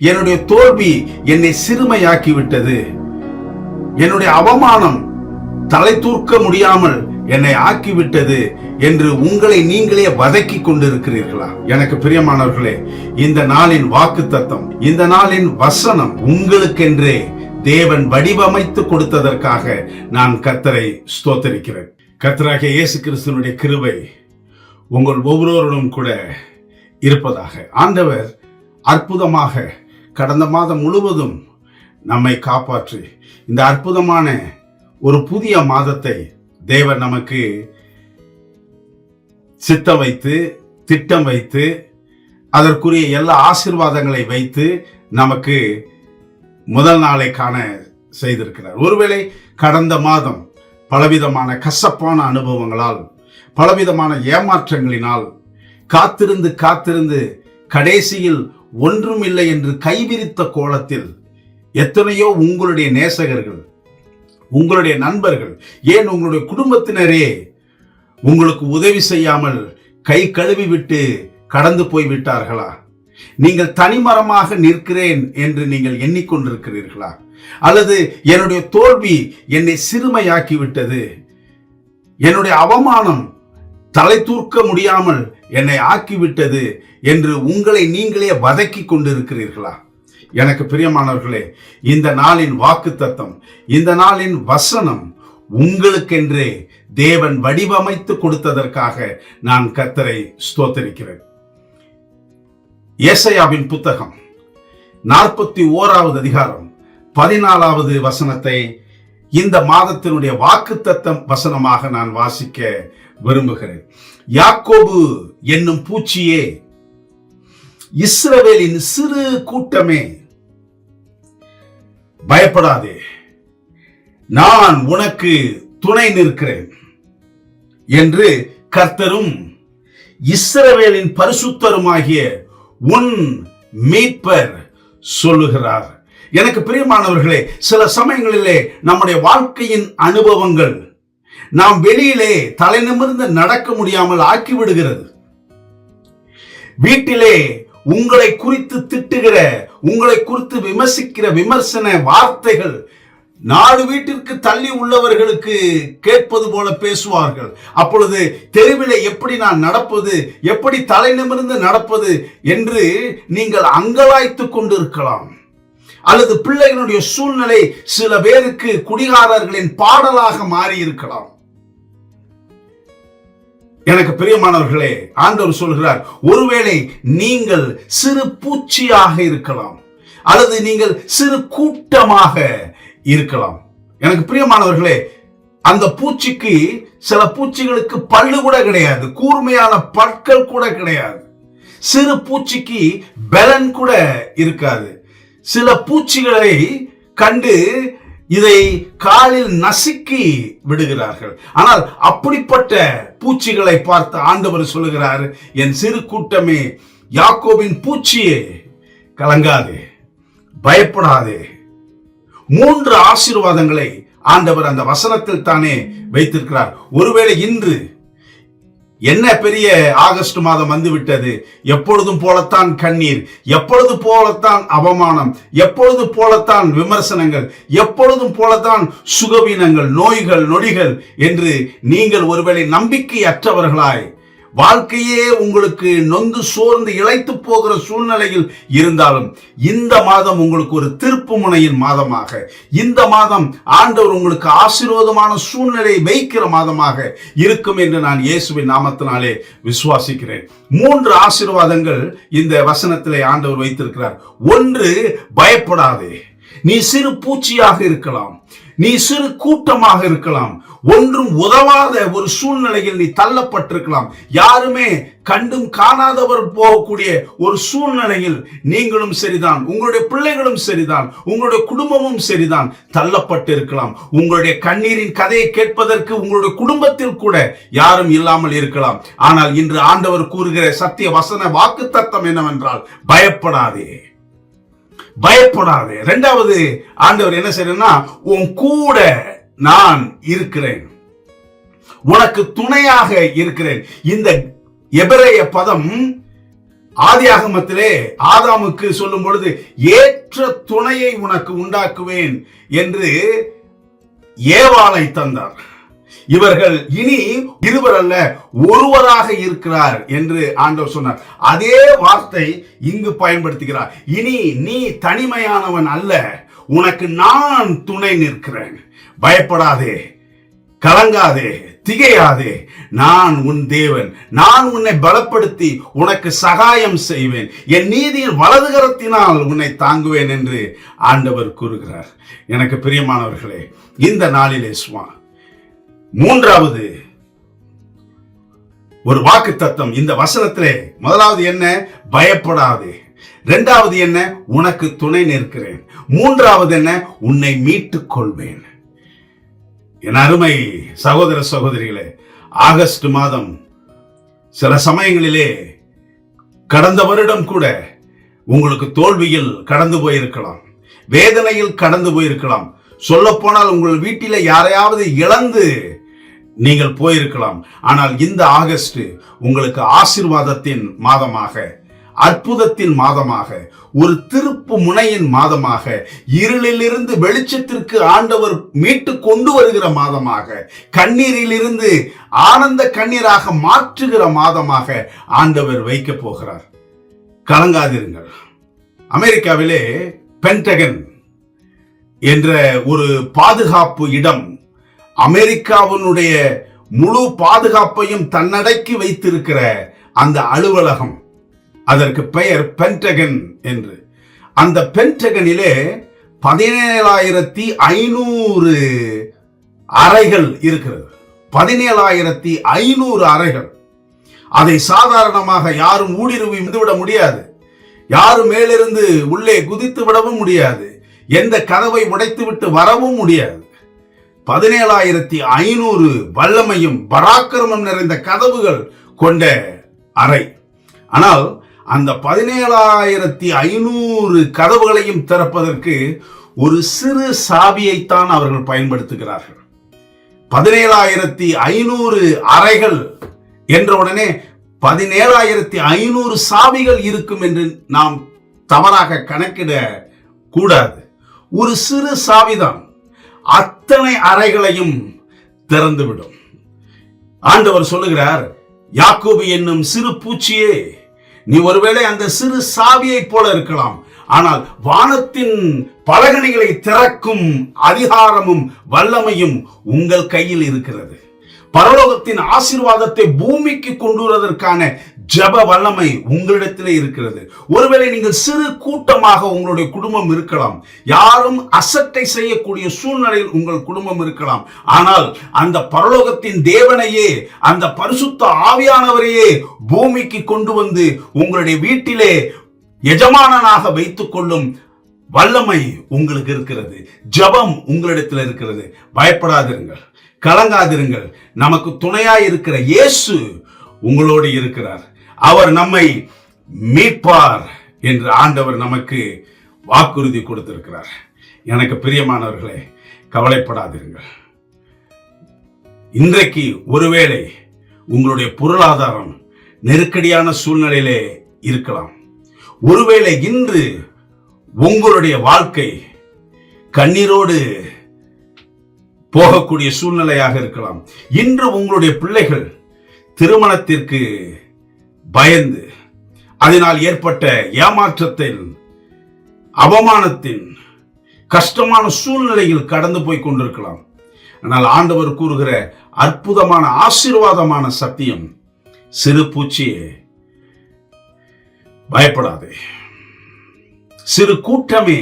என்னுடைய தோல்வி என்னை சிறுமையாக்கி விட்டது. என்னுடைய அவமானம் தலை தூக்க முடியாமல் என்னை ஆக்கிவிட்டது என்று உங்களை நீங்களே வதக்கி கொண்டிருக்கிறீர்களா? எனக்கு பிரியமானவர்களே, இந்த நாளின் வாக்குத்தத்தம், இந்த நாளின் வசனம் உங்களுக்கென்றே தேவன் வடிவமைத்து கொடுத்ததற்காக நான் கர்த்தரை ஸ்தோத்தரிக்கிறேன். கர்த்தராகிய இயேசு கிறிஸ்துவினுடைய கிருபை உங்கள் ஒவ்வொருவரும் கூட இருப்பதாக. ஆண்டவர் அற்புதமாக கடந்த மாதம் முழுவதும் நம்மை காப்பாற்றி இந்த அற்புதமான ஒரு புதிய மாதத்தை தேவன் நமக்கு சித்தம் வைத்து திட்டம் வைத்து அதற்குரிய எல்லா ஆசீர்வாதங்களை வைத்து நமக்கு முதல் நாளை காண செய்திருக்கிறார். ஒருவேளை கடந்த மாதம் பலவிதமான கசப்பான அனுபவங்களால், பலவிதமான ஏமாற்றங்களினால் காத்திருந்து கடைசியில் ஒன்றும் இல்லை என்று கைவிரித்த கோலத்தில் எத்தனையோ உங்களுடைய நேசகர்கள், உங்களுடைய நண்பர்கள், ஏன் உங்களுடைய குடும்பத்தினரே உங்களுக்கு உதவி செய்யாமல் கை கழுவி விட்டு கடந்து போய் விட்டார்களா? நீங்கள் தனிமரமாக நிற்கிறேன் என்று நீங்கள் எண்ணிக்கொண்டிருக்கிறீர்களா? அல்லது என்னுடைய தோல்வி என்னை சிறுமையாக்கி விட்டது, என்னுடைய அவமானம் தலை தூக்க முடியாமல் என்னை ஆக்கிவிட்டது என்று உங்களை நீங்களே வதக்கி கொண்டிருக்கிறீர்களா? எனக்கு பிரியமானவர்களே, இந்த நாளின் வாக்குத்தத்தம், இந்த நாளின் வசனம் உங்களுக்கென்றே தேவன் வடிவமைத்து கொடுத்ததற்காக நான் கர்த்தரை ஸ்தோத்தரிக்கிறேன். ஏசாயாவின் புத்தகம் 41வது அதிகாரம் 14வது வசனத்தை இந்த மாதத்தினுடைய வாக்குத்தத்தம் வசனமாக நான் வாசிக்க விரும்புகிறேன். யாக்கோபு என்னும் பூச்சியே, இஸ்ரவேலின் சிறு கூட்டமே, பயப்படாதே, நான் உனக்கு துணை நிற்கிறேன் என்று கர்த்தரும் இஸ்ரவேலின் பரிசுத்தருமாகிய உன் மீட்பர் சொல்லுகிறார். எனக்கு பிரியமானவர்களே, சில சமயங்களிலே நம்முடைய வாழ்க்கையின் அனுபவங்கள் நாம் வெளியிலே தலை நிமிர்ந்து நடக்க முடியாமல் ஆக்கிவிடுகிறது. வீட்டிலே உங்களை குறித்து திட்டுகிற, உங்களை குறித்து விமர்சிக்கிற விமர்சன வார்த்தைகள் 4 வீட்டிற்கு தள்ளி உள்ளவர்களுக்கு கேட்பது போல பேசுவார்கள். அப்பொழுது தெருவிலே எப்படி நான் நடப்பது, எப்படி தலை நிமிர்ந்து நடப்பது என்று நீங்கள் அங்கலாய்த்து கொண்டிருக்கலாம். அல்லது பிள்ளைகளுடைய சூழ்நிலை சில பேருக்கு குடிகாரர்களின் பாடலாக மாறி இருக்கலாம். எனக்கு பிரியமானவர்களே, ஆண்டவர் சொல்கிறார், ஒருவேளை நீங்கள் சிறு பூச்சியாக இருக்கலாம், அல்லது நீங்கள் சிறு கூட்டமாக இருக்கலாம். எனக்கு பிரியமானவர்களே, அந்த பூச்சிக்கு, சில பூச்சிகளுக்கு பல்லு கூட கிடையாது, கூர்மையான பற்கள் கூட கிடையாது. சிறு பூச்சிக்கு பலன் கூட இருக்காது. சில பூச்சிகளை கண்டு இதை காலில் நசுக்கி விடுகிறார்கள். ஆனால் அப்படிப்பட்ட பூச்சிகளை பார்த்து ஆண்டவர் சொல்லுகிறார், என் சிறு கூட்டமே, யாக்கோபின் பூச்சியே, கலங்காதே, பயப்படாதே. 3 ஆசீர்வாதங்களை ஆண்டவர் அந்த வசனத்தில் தானே வைத்திருக்கிறார். ஒருவேளை இன்று என்ன பெரிய ஆகஸ்ட் மாதம் வந்துவிட்டது, எப்பொழுதும் போலத்தான் கண்ணீர், எப்பொழுது போலத்தான் அவமானம், எப்பொழுது போலத்தான் விமர்சனங்கள், எப்பொழுதும் போலத்தான் சுகவீனங்கள், நோய்கள், நொடிகள் என்று நீங்கள் ஒருவேளை நம்பிக்கையற்றவர்களாய் வாழ்க்கையே உங்களுக்கு நொந்து சோர்ந்து இளைத்து போகிற சூழ்நிலையில் இருந்தாலும், இந்த மாதம் உங்களுக்கு ஒரு திருப்பு முனையின் மாதமாக, இந்த மாதம் ஆண்டவர் உங்களுக்கு ஆசீர்வாதமான சூழ்நிலை வைக்கிற மாதமாக இருக்கும் என்று நான் இயேசுவின் நாமத்தினாலே விசுவாசிக்கிறேன். 3 ஆசீர்வாதங்கள் இந்த வசனத்திலே ஆண்டவர் வைத்திருக்கிறார். 1, பயப்படாதே. நீ சிறு பூச்சியாக இருக்கலாம், நீ சிறு கூட்டமாக இருக்கலாம், ஒன்றும் உதவாத ஒரு சூழ்நிலையில் நீ தள்ளப்பட்டிருக்கலாம், யாருமே கண்டும் காணாதவர் போகக்கூடிய ஒரு சூழ்நிலையில் நீங்களும் சரிதான், உங்களுடைய பிள்ளைகளும் சரிதான், உங்களுடைய குடும்பமும் சரிதான் தள்ளப்பட்டு இருக்கலாம். உங்களுடைய கண்ணீரின் கதையை கேட்பதற்கு உங்களுடைய குடும்பத்தில் கூட யாரும் இல்லாமல் இருக்கலாம். ஆனால் இன்று ஆண்டவர் கூறுகிற சத்திய வசன வாக்குத்தத்தம் என்னவென்றால், பயப்படாதே, பயப்படாதே. 2வது ஆண்டவர் என்ன செய்யறா, உன் கூட நான் இருக்கிறேன், உனக்கு துணையாக இருக்கிறேன். இந்த எபிரேய பதம் ஆதியாகமத்திலே ஆதாமுக்கு சொல்லும் பொழுது ஏற்ற துணையை உனக்கு உண்டாக்குவேன் என்று ஏவாளை தந்தார். இவர்கள் இனி இருவர் அல்ல ஒருவராக இருக்கிறார் என்று ஆண்டவர் சொன்னார். அதே வார்த்தை இங்கு பயன்படுத்துகிறார். இனி நீ தனிமையானவன் அல்ல, உனக்கு நான் துணை நிற்கிறேன். பயப்படாதே, கலங்காதே, திகையாதே. நான் உன் தேவன். நான் உன்னை பலப்படுத்தி உனக்கு சகாயம் செய்வேன். என் நீதியின் வலதுகரத்தினால் உன்னை தாங்குவேன் என்று ஆண்டவர் கூறுகிறார். எனக்கு பிரியமானவர்களே, இந்த நாளிலே மூன்றாவது ஒரு வாக்குத்தத்தம் இந்த வசனத்திலே. முதலாவது என்ன? பயப்படாதே. இரண்டாவது என்ன? உனக்கு துணை நிற்கிறேன். மூன்றாவது என்ன? உன்னை மீட்டுக் கொள்வேன். என் அருமை சகோதர சகோதரிகளே, ஆகஸ்ட் மாதம் சில சமயங்களிலே கடந்த வருடம் கூட உங்களுக்கு தோல்வியில் கடந்து போயிருக்கலாம், வேதனையில் கடந்து போயிருக்கலாம். சொல்ல போனால் உங்கள் வீட்டில் யாரையாவது இழந்து நீங்கள் போயிருக்கலாம். ஆனால் இந்த ஆகஸ்ட் உங்களுக்கு ஆசீர்வாதத்தின் மாதமாக, அற்புதத்தின் மாதமாக, ஒரு திருப்பு முனையின் மாதமாக, இருளிலிருந்து வெளிச்சத்திற்கு ஆண்டவர் மீட்டு கொண்டு வருகிற மாதமாக, கண்ணீரிலிருந்து ஆனந்த கண்ணீராக மாற்றுகிற மாதமாக ஆண்டவர் வைக்க போகிறார். கலங்காதிருங்கள். அமெரிக்காவிலே பென்டகன் என்ற ஒரு பாதுகாப்பு இடம், அமெரிக்காவினுடைய முழு பாதுகாப்பையும் தன்னடக்கி வைத்திருக்கிற அந்த அலுவலகம், அதற்கு பெயர் பென்டகன் என்று. அந்த பென்டகனிலே 17,500 அறைகள் இருக்கிறது. 17,500 அறைகள். அதை சாதாரணமாக யாரும் ஊடுருவி விட முடியாது. யாரும் மேலிருந்து உள்ளே குதித்து விடவும் முடியாது. எந்த கதவை உடைத்துவிட்டு வரவும் முடியாது. 17,500 வல்லமையும் பராக்கிரமம் நிறைந்த கதவுகள் கொண்ட அறை. ஆனால் அந்த 17,500 கதவுகளையும் திறப்பதற்கு ஒரு சிறு சாவியைத்தான் அவர்கள் பயன்படுத்துகிறார்கள். 17,500 அறைகள் என்ற உடனே 17,500 சாவிகள் இருக்கும் என்று நாம் தவறாக கணக்கிட கூடாது. ஒரு சிறு சாவிதான் அத்தனை அறைகளையும் திறந்துவிடும். ஆண்டவர் சொல்லுகிறார், யாக்கோபு என்னும் சிறு பூச்சியே, நீ ஒருவேளை அந்த சிறு சாவியை போல இருக்கலாம், ஆனால் வானத்தின் பலகணிகளை திறக்கும் அதிகாரமும் வல்லமையும் உங்கள் கையில் இருக்கிறது. பரலோகத்தின் ஆசீர்வாதத்தை பூமிக்கு கொண்டு வருவதற்கான ஜப வல்லமை உங்களிடத்திலே இருக்கிறது. ஒருவேளை நீங்கள் சிறு கூட்டமாக உங்களுடைய குடும்பம் இருக்கலாம், யாரும் அசட்டை செய்யக்கூடிய சூழ்நிலையில் உங்கள் குடும்பம் இருக்கலாம். ஆனால் அந்த பரலோகத்தின் தேவனையே, அந்த பரிசுத்த ஆவியானவரையே பூமிக்கு கொண்டு வந்து உங்களுடைய வீட்டிலே எஜமானனாக வைத்துக் கொள்ளும் வல்லமை உங்களுக்கு இருக்கிறது. ஜபம் உங்களிடத்தில் இருக்கிறது. பயப்படாதிருங்கள், கலங்காதிருங்கள். நமக்கு துணையாய் இருக்கிற இயேசு உங்களோடு இருக்கிறார். அவர் நம்மை மீட்பார் என்று ஆண்டவர் நமக்கு வாக்குறுதி கொடுத்திருக்கிறார். எனக்கு பிரியமானவர்களே, கவலைப்படாதிருங்கள். இன்றைக்கு ஒருவேளை உங்களுடைய பொருளாதாரம் நெருக்கடியான சூழ்நிலையிலே இருக்கலாம். ஒருவேளை இன்று உங்களுடைய வாழ்க்கை கண்ணீரோடு போகக்கூடிய சூழ்நிலையாக இருக்கலாம். இன்று உங்களுடைய பிள்ளைகள் திருமணத்திற்கு பயந்து அதனால் ஏற்பட்ட ஏமாற்றத்தின், அவமானத்தின் கஷ்டமான சூழ்நிலையில் கடந்து போய் கொண்டிருக்கலாம். ஆனால் ஆண்டவர் கூறுகிற அற்புதமான ஆசீர்வாதமான சத்தியம், சிறு பூச்சியே பயப்படாதே, சிறு கூட்டமே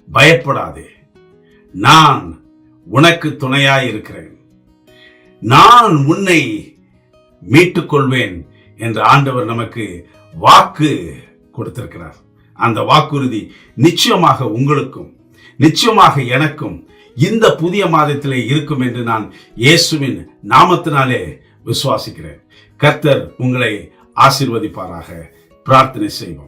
பயப்படாதே, நான் உனக்கு துணையாய் இருக்கிறேன், நான் உன்னை மீட்டுக் கொள்வேன் என்று ஆண்டவர் நமக்கு வாக்கு கொடுத்திருக்கிறார். அந்த வாக்குறுதி நிச்சயமாக உங்களுக்கும் நிச்சயமாக எனக்கும் இந்த புதிய மாதத்திலே இருக்கும் என்று நான் இயேசுவின் நாமத்தினாலே விசுவாசிக்கிறேன். கர்த்தர் உங்களை ஆசீர்வதிப்பாராக. பிரார்த்தனை செய்வோம்.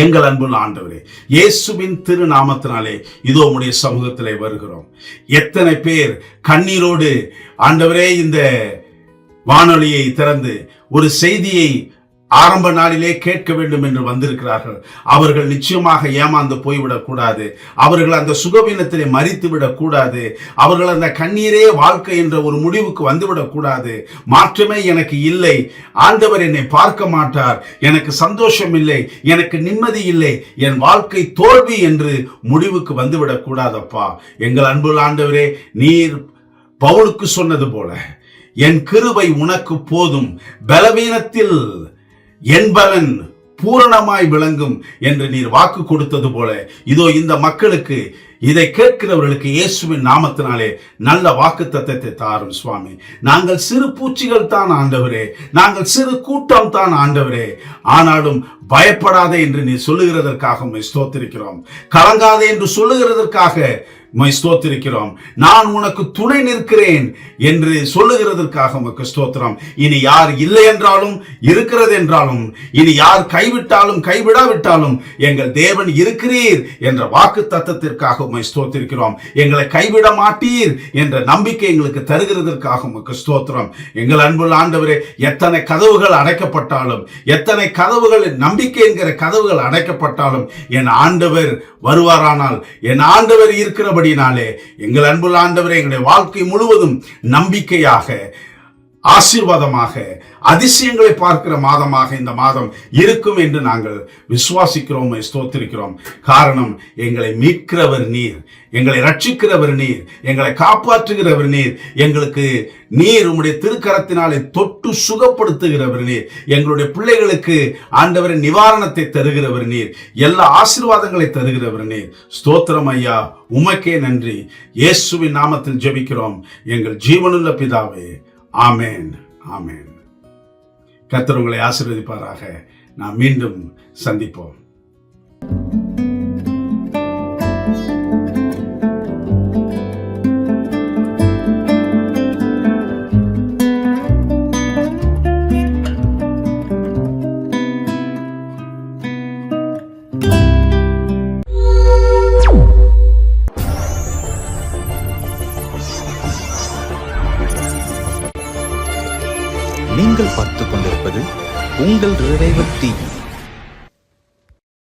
எங்கள் அன்புள்ள ஆண்டவரே, இயேசுவின் திருநாமத்தினாலே இதோ உம்முடைய சமூகத்திலே வருகிறோம். எத்தனை பேர் கண்ணீரோடு ஆண்டவரே இந்த வானொலியை திறந்து ஒரு செய்தியை ஆரம்ப நாளிலே கேட்க வேண்டும் என்று வந்திருக்கிறார்கள். அவர்கள் நிச்சயமாக ஏமாந்து போய்விடக் கூடாது. அவர்கள் அந்த சுகவீனத்திலே மரித்து விடக் கூடாது. அவர்கள் அந்த கண்ணீரே வாழ்க்கை என்ற ஒரு முடிவுக்கு வந்துவிடக் கூடாது. மாற்றமே எனக்கு இல்லை, ஆண்டவர் என்னை பார்க்க மாட்டார், எனக்கு சந்தோஷம் இல்லை, எனக்கு நிம்மதி இல்லை, என் வாழ்க்கை தோல்வி என்று முடிவுக்கு வந்துவிடக் கூடாதப்பா. எங்கள் அன்புள்ள ஆண்டவரே, நீர் பவுலுக்கு சொன்னது போல, என் கிருபை உனக்கு போதும், பலவீனத்தில் என் பலன் பூரணமாய் விளங்கும் என்று நீர் வாக்கு கொடுத்தது போல, இதோ இந்த மக்களுக்கு, இதை கேட்கிறவர்களுக்கு இயேசுவின் நாமத்தினாலே நல்ல வாக்குத்தத்தத்தை தாரும் சுவாமி. நாங்கள் சிறு பூச்சிகள் தான் ஆண்டவரே, நாங்கள் சிறு கூட்டம் தான் ஆண்டவரே, ஆனாலும் பயப்படாதே என்று நீ சொல்லுகிறதற்காக உம்மை ஸ்தோத்திரிக்கிறோம். கலங்காதே என்று சொல்லுகிறதற்காக உம்மை ஸ்தோத்திரிக்கிறோம். நான் உனக்கு துணை நிற்கிறேன் என்று சொல்லுகிறதற்காக உமக்கு ஸ்தோத்திரம். இனி யார் இல்லை என்றாலும், இருக்கிறது என்றாலும், இனி யார் கைவிட்டாலும் கைவிடாவிட்டாலும் எங்கள் தேவன் இருக்கிறீர் என்ற வாக்கு தத்தத்திற்காக உம்மை ஸ்தோத்திரிக்கிறோம். எங்களை கைவிட மாட்டீர் என்ற நம்பிக்கை எங்களுக்கு தருகிறதற்காக உமக்கு ஸ்தோத்திரம். எங்கள் அன்புள்ள ஆண்டவரே, எத்தனை கதவுகள் அடைக்கப்பட்டாலும், எத்தனை கதவுகள், நம்பிக்கை என்கிற கதவுகள் அடைக்கப்பட்டாலும், என் ஆண்டவர் வருவாரானால், என் ஆண்டவர் இருக்கிறபடினாலே, எங்கள் அன்புள்ள ஆண்டவரே, எங்களுடைய வாழ்க்கை முழுவதும் நம்பிக்கையாக, ஆசீர்வாதமாக, அதிசயங்களை பார்க்கிற மாதமாக இந்த மாதம் இருக்கும் என்று நாங்கள் விசுவாசிக்கிறோம், ஸ்தோத்திரிக்கிறோம். காரணம், எங்களை மீட்கிறவர் நீர், எங்களை ரட்சிக்கிறவர் நீர், எங்களை காப்பாற்றுகிறவர் நீர், எங்களுக்கு நீர் உம்முடைய திருக்கரத்தினாலே தொட்டு சுகப்படுத்துகிறவர் நீர், எங்களுடைய பிள்ளைகளுக்கு ஆண்டவரை நிவாரணத்தை தருகிறவர் நீர், எல்லா ஆசீர்வாதங்களை தருகிறவர் நீர். ஸ்தோத்திரம் ஐயா, உமக்கே நன்றி. இயேசுவின் நாமத்தில் ஜெபிக்கிறோம் எங்கள் ஜீவனுள்ள பிதாவே. ஆமென், ஆமென். கர்த்தர் உங்களை ஆசீர்வதிப்பாராக. நாம் மீண்டும் சந்திப்போம். நீங்கள் பார்த்துக் கொண்டிருப்பது உங்கள் ரிவைவல் டிவி.